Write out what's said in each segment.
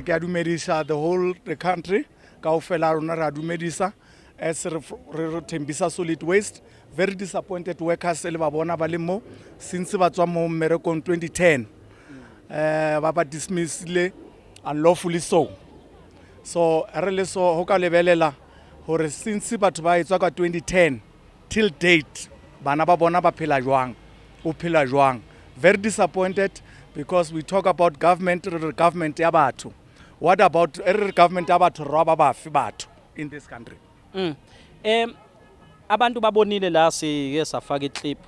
ke a dumedisa the whole the country kaofela rona ra dumedisa as re Tembisa Solid Waste. Very disappointed workers le ba bona ba le mo since ba tswa mo mmerekong 2010 ba ba dismissile unlawfully so re le so ho ka lebelela hore since batho ba etswa ka 2010 till date bana ba bona ba phela jwang o phela jwang. Very disappointed because we talk about government ya batho. What about government ya batho roba ba fi batho in this country? Abantu babonile la sike safaka iclip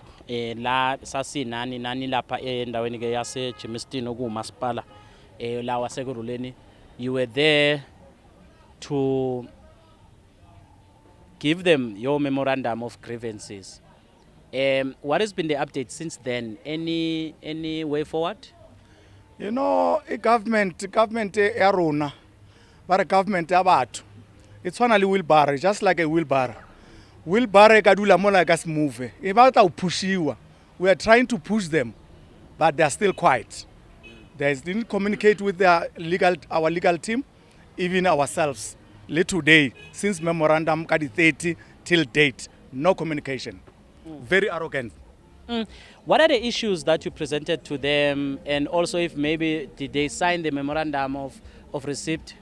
la sasinani nani lapha endaweni ke yase Germiston okumasipala la wasekuruleni. You were there to give them your memorandum of grievances. What has been the update since then? Any way forward? You know, government ya rona, but government ya batho. It's finally wheelbarrow, just like a wheelbarrow. Wheelbarrow ka dula mo like us move. If I pushiwa, we are trying to push them, but they are still quiet. They didn't communicate with our legal team, even ourselves. Late today, since memorandum kadi 30 till date, no communication. Very arrogant. What are the issues that you presented to them, and also if maybe did they sign the memorandum of receipt?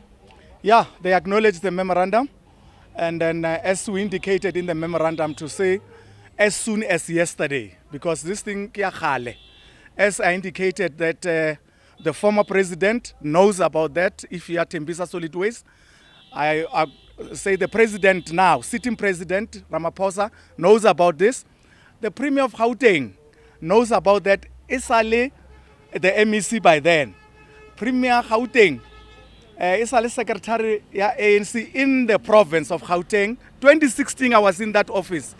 Yeah, they acknowledged the memorandum, and then as we indicated in the memorandum to say, as soon as yesterday, because this thing as I indicated that the former president knows about that. If you are Tembisa Solid Waste, I say the president now, sitting president Ramaphosa knows about this. The Premier of Gauteng knows about that. Isale the MEC by then. Premier Gauteng, Isale Secretary ya ANC in the province of Gauteng. 2016 I was in that office.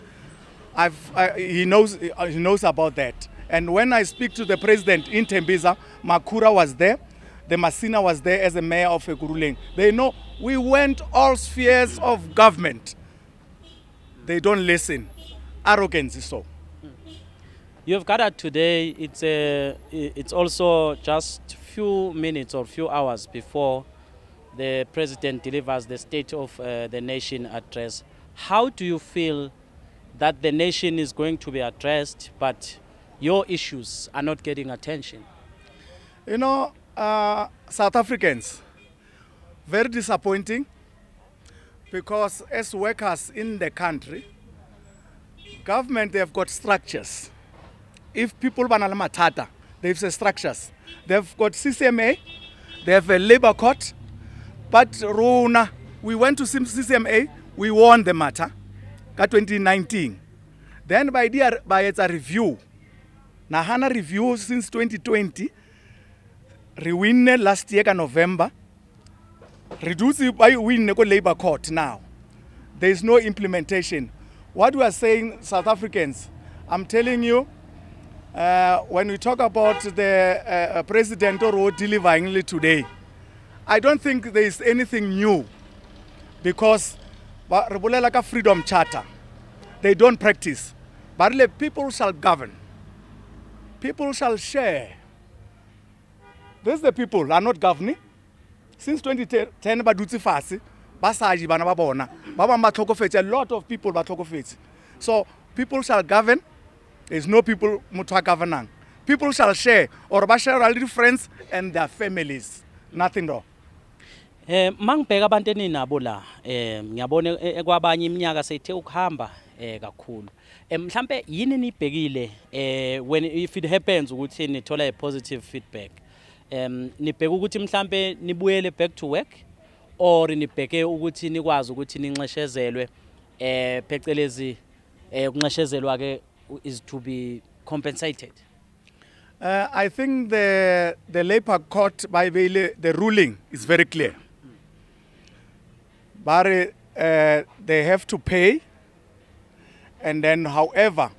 He knows about that. And when I speak to the president in Tembisa, Makura was there. The Masina was there as a mayor of Ekurhuleni. They know we went all spheres of government. They don't listen. Arrogance is so. You have gathered today. It's also just few minutes or few hours before the president delivers the State of the Nation address. How do you feel that the nation is going to be addressed, but your issues are not getting attention? You know, South Africans, very disappointing, because as workers in the country, government, they have got structures. If people banala matata, they have structures. They've got CCMA, they have a labor court, but Rona, we went to CCMA, we won the matter, 2019. Then by it's a review. Nahana review since 2020, we last year November, reduce by win the labor court now. There is no implementation. What we are saying, South Africans, I'm telling you, when we talk about the president or delivering today, I don't think there is anything new, because like a freedom charter, they don't practice. But people shall govern. People shall share. These the people are not governing. Since 2010, badutsi fasi, basaji bana babona, baba matlhokofetse, a lot of people batlhokofetse. So people shall govern. There is no people mutwa governang. People shall share, or ba share all friends and their families. Nothing wrong. Mangibheka abantu eninabo la ngiyabona kwabanye iminyaka sethe ukuhamba kakhulu. Mhlambe yini nibhekile when if it happens ukuthi nithola a positive feedback, nibheka ukuthi mhlambe nibuyele back to work, or nibheke ukuthi nikwazi ukuthi ninxeshezelwe phecelezi ukunxeshezelwa ke is to be compensated? I think the labor court by the ruling is very clear. But they have to pay, and then however,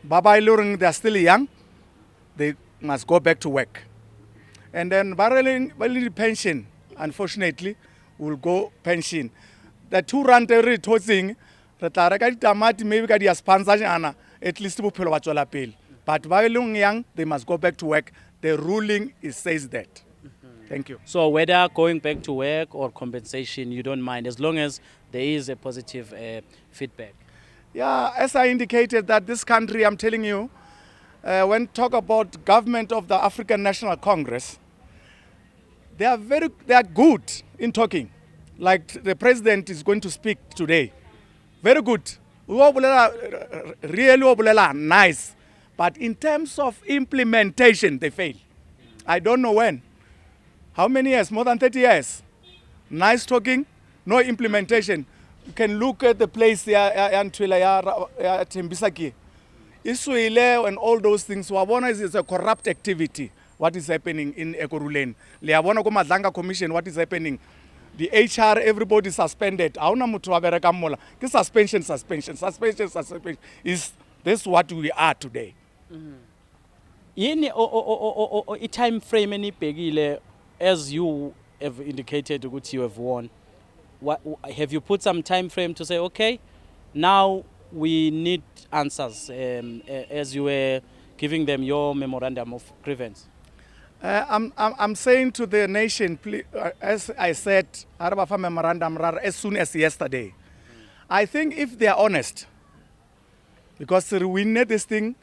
Baba Luring, they are still young, they must go back to work. And then barely pension, unfortunately, will go pension. The 2 rand every tossing, maybe at least but while young, they must go back to work. The ruling says that. Thank you. So whether going back to work or compensation, you don't mind as long as there is a positive feedback. Yeah, as I indicated that this country, I'm telling you, when talk about government of the African National Congress, they are good in talking. Like the president is going to speak today. Very good. Really nice. But in terms of implementation, they fail. I don't know when. How many years? More than 30 years. Nice talking, no implementation. You can look at the place Tembisaki. Iswile and all those things. Wabona is a corrupt activity. What is happening in Ekurhuleni? Liabona ko Madlanga Commission. What is happening? The HR, everybody suspended. Auna mutu wabereka mola. Suspension. Is this what we are today? Yini a time frame enibhekile as you have indicated ukuthi you have won. What have you put some time frame to say okay, now we need answers as you were giving them your memorandum of grievance? I'm saying to the nation, please, as I said, Arabafa memorandum as soon as yesterday. I think if they are honest, because we need this thing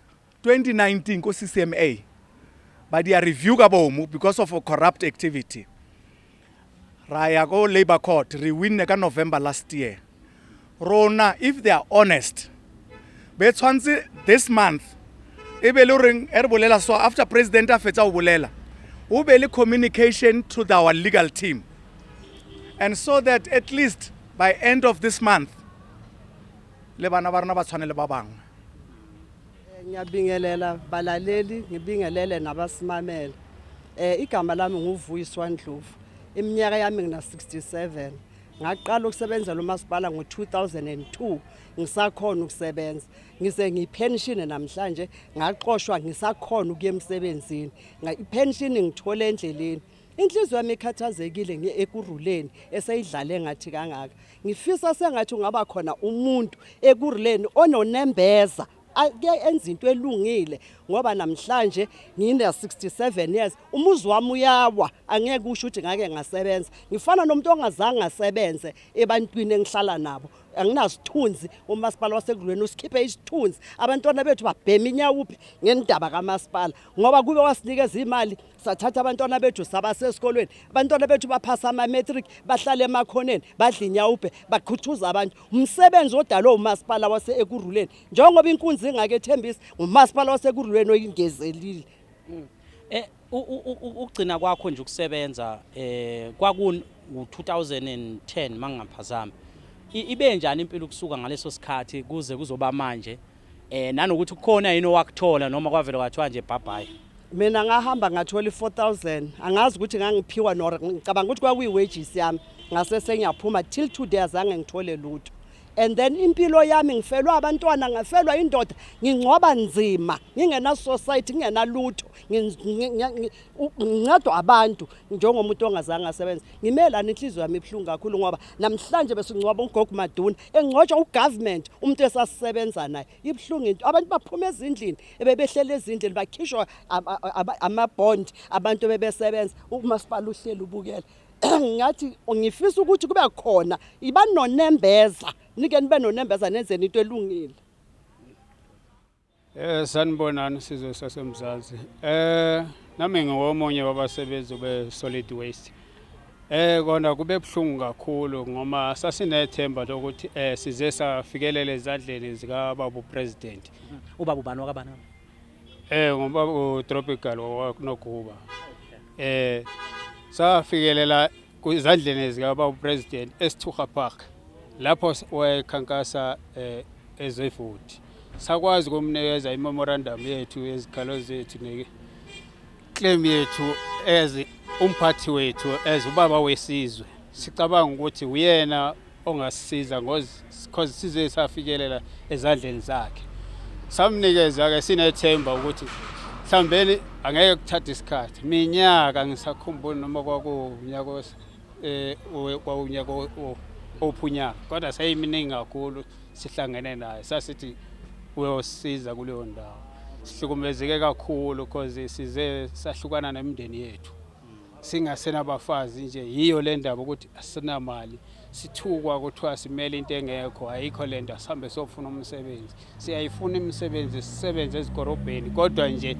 2019 ko CCMA, but they are reviewable because of a corrupt activity. Raya go Labour Court, re-win November last year. Rona, if they are honest, but this month, so after President Afeta Ubulela, ubeli communication to our legal team, and so that at least by end of this month, lebana barna ba tshwanele ba bang. Ngiyabingelela balaleli, ngibingelele nabasimamele. Igama lami nguVuyiswa Ndlovu. Iminyaka yami ngina 67. Ngaqala ukusebenza lo masipala ngo2002. Ngisakhona ukusebenza. Ngise ngipension namhlanje, ngaqoshwa ngisakhona ukuya emsebenzini. Ipension ngithole endleleni. Inhliziyo yami ikhathazekile ngeEkurhuleni eseyidlale ngathi kangaka. Ngifisa sengathi ungaba khona umuntu eKurhuleni ononembeza ake enza into elungile ngoba namhlanje ngine 67 years umuzi wami uyawa angeke usho ukuthi ngake ngasebenza ngifana nomuntu ongazange asebenze ebantwini engihlala nabo anginasithunzi umasipala waseKurhuleni usikhiphe isithunzi abantwana bethu babhema inyawuphi ngendaba kamasipala ngoba kube wasinikeza imali sathatha abantwana bethu sabasesikolweni abantwana bethu baphasa ama matric bahlala emakhoneni badla inyawuphi bakhuthuza abantu umsebenzi odalo umasipala waseKurhuleni njengoba inkunzi ingake thembisa umasipala waseKurhuleni oyingezelile ugcina kwakho nje ukusebenza kwaku 2010 mangaphazama ibe njani impilo ukusuka ngaleso sikhathi kuze kuzoba manje nanokuthi kukhona yini owakuthola noma kwavela kwathiwa nje bye bye. Mina ngahamba ngathola 4000 angazi ukuthi ngangiphiwa nor ngicabanga ukuthi kwakuyi wages yami ngase sengiyaphuma till today azange ngithole lutho. And then impilo yami ngifelwa abantwana ngafelwa indoda ngingcoba nzima ngingena society ngingena lutho ngincedwa abantu njengomuntu ongazange asebenza ngimelana inhliziyo yami ibhlungu kakhulu ngoba namhlanje besingcwaba uGogo Maduna engcotshwa ugovernment umuntu esasisebenza naye ibhlungu into abantu baphuma ezindlini ebebehlele ezindlini bakhishwa amabond abantu bebesebenza umasipala uhleli ubukela ngathi ngifisa ukuthi kube khona iba nonembeza nike nibe nonembeza nenzeni into elungile. Sanibonani sizwe sasemzansi. Nami ngiwomunye wabasebenzi be-solid waste. Kona kube buhlungu kakhulu ngoba sasinethemba lokuthi size safikelele ezandleni zika baba president. Ubaba ubani wakabani? Ngoba uTropical wakunokuba. Safikelela kwizandleni zika baba president eSithuha Park. Lapho wayekhankasa ezevoti. Sakwazi kumnikeza imemorandum yethu ezikhalo zethu neclaim yethu umphathi wethu ubaba wesizwe. Sicabanga ukuthi uyena ongasisiza because size safikelela ezandleni zakhe. Samnikeza ke sinethemba ukuthi mhlawumbe angeke kuthathe isikhathi. Minyaka ngisakhumbula noma kwakunyaka kwaunyaka ophunyaka kodwa sayiminingi kakhulu sihlangene naye sasithi uyosiza kuleyo ndawo. Sihlukumezeke kakhulu because size sahlukana nemindeni yethu. singasenabafazi nje yiyo le ndaba ukuthi asinamali sithukwa kuthiwa simele into engekho ayikho le nto asihambe sofuna umsebenzi siyayifuna imisebenzi sisebenze ezikorobheni kodwa nje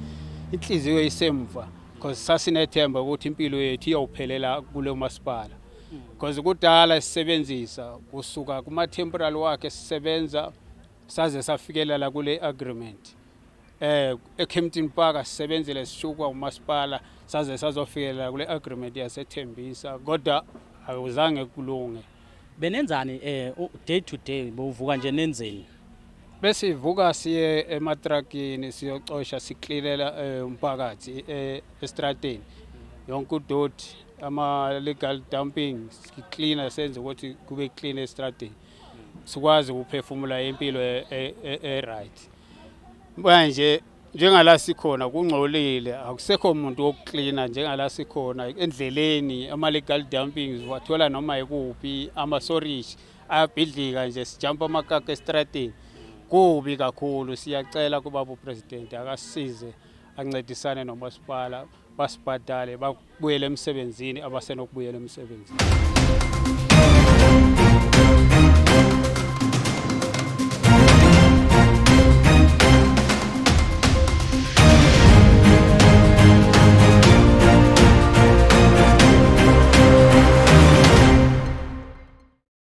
inhliziyo isemva because sasinethemba ukuthi impilo yethu iyawuphelela kule masipala because kudala sisebenzisa kusuka kuma temporary work sisebenza saze safikelela kule agreement eKempton Park sisebenzele sishukwa umasipala saze sazofikelela kule agreement yasethembisa kodwa akuzange kulunge. Benenzani day to day bovuka nje nenzeni? Bese ivuka siye ematrakini siyocosha siklilela umphakathi estradeni yonke udoti ama legal dumping siklina senze ukuthi kube clean estradeni sikwazi ukuphefumula impilo right. Manje njengala sikhona kungcolile akusekho umuntu wokuklina njengala sikhona endleleni ama legal dumpings wathola noma ikuphi ama storage ayabhidlika nje sijumpa amakaka estradeni kubi kakhulu. Siyacela kubaba president akasize ancedisane nomasipala basibhadale babuyele emsebenzini abasenokubuyela emsebenzini.